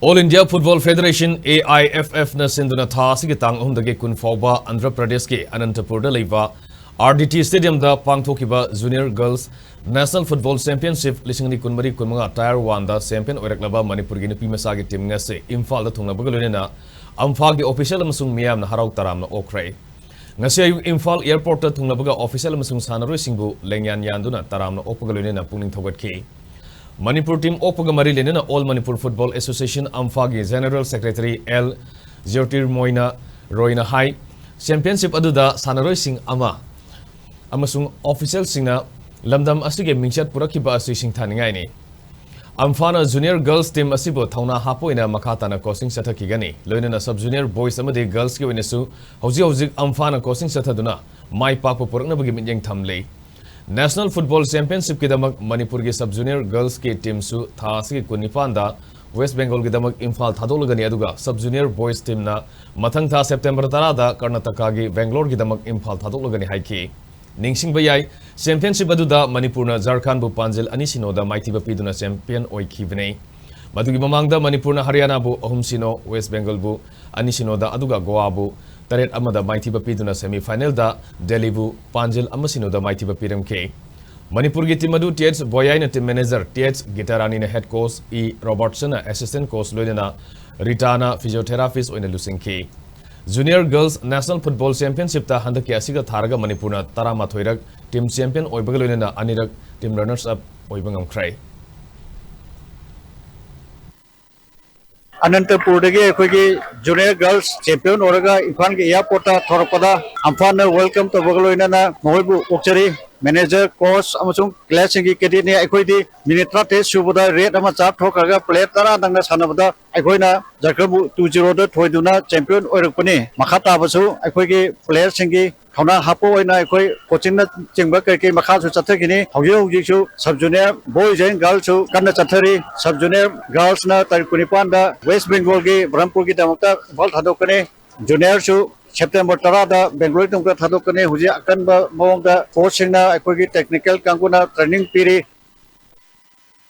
All India Football Federation AIFF na sinduna tha asigi tang ahumdagi kun fauba Andhra Pradesh ke Anantapur da leiba RDT Stadium da pangthokiba Junior Girls National Football Championship lisingni kunmari kunmanga Tier 1 da champion Oirakhraba Manipur gi nupi masa gi team ngase Imphal da thungna bagalunena Imphal gi official amasung Miyamna Taramna Okhre ngase ayu Imphal airport da thungna baga official amasung sanaroi singbu lengyan yanduna Taramna Okhgalunena pungning thogatki Manipur team Opaga Mari Lenina All Manipur Football Association Amphagi General Secretary L. Ziotir Moina Roina Hai Championship Aduda Sanaroi Singh Amasung Official Singa Lamdam Asige Minchat Purakiba Asi Singh Thaningaini Amphana Junior Girls Team Asibo Thauna Hapoina Makatana Coaching Sata Kigani Loinana Sub Junior Boys Amade Girls Ki Winesu Hauzi Amphana Coaching Sataduna Mai Papa Purana Bagi Minjang Thamlei National Football Championship ki damak Manipur ki sub junior girls ki team su tha asigi kunipan da West Bengal ki damak Imphal thadolagani aduga sub junior boys team na mathang tha September 10 da Karnataka ki Bangalore ki damak Imphal thadolagani haiki ningsing bayai championship aduda Manipur na Jharkhand bu Panjil ani sino da maiti bapiduna champion oikhibne madugi mamangda Manipur na Haryana bu ahum sino West Bengal bu ani sino da aduga Goa bu Taret Amada Mighty Bapiduna semi final da Delhi bu Panjil Amasino da Mighty Bapiram K. Manipur gi team adu TH Boyaina team manager TH Gitarani na head coach E Robertson assistant coach Loina Ritana physiotherapist oina lusing K. Junior Girls National Football Championship ta handaki asiga tharaga Manipurna Tarama thoirak team champion oibaga loina anirak team runners up oibangam khrai. Anantapur dagi Junior Girls Champion oraga Imphal ki airport thorapada Amphana welcome to bagaloina na moibu okchari manager coach amasung class ki kedi ne akhoi di minute 30 subuda red ama chap thokaga play tara dangna sanabada akhoina Jharkhand 20 da thoiduna champion oirakpani makhata basu akhoi ki player singi Hona hapo oina akhoi coaching na chingba kai makha su chathakini hauji su sub junior boys and girls su kanna chathari sub junior girls na tarikunipan da West Bengal ki Brahmpur ki damakta ball thadokane junior su September 10 da Bangalore tumka thadokane huji akan ba mawang da coaching na akhoi ki technical kanguna training piri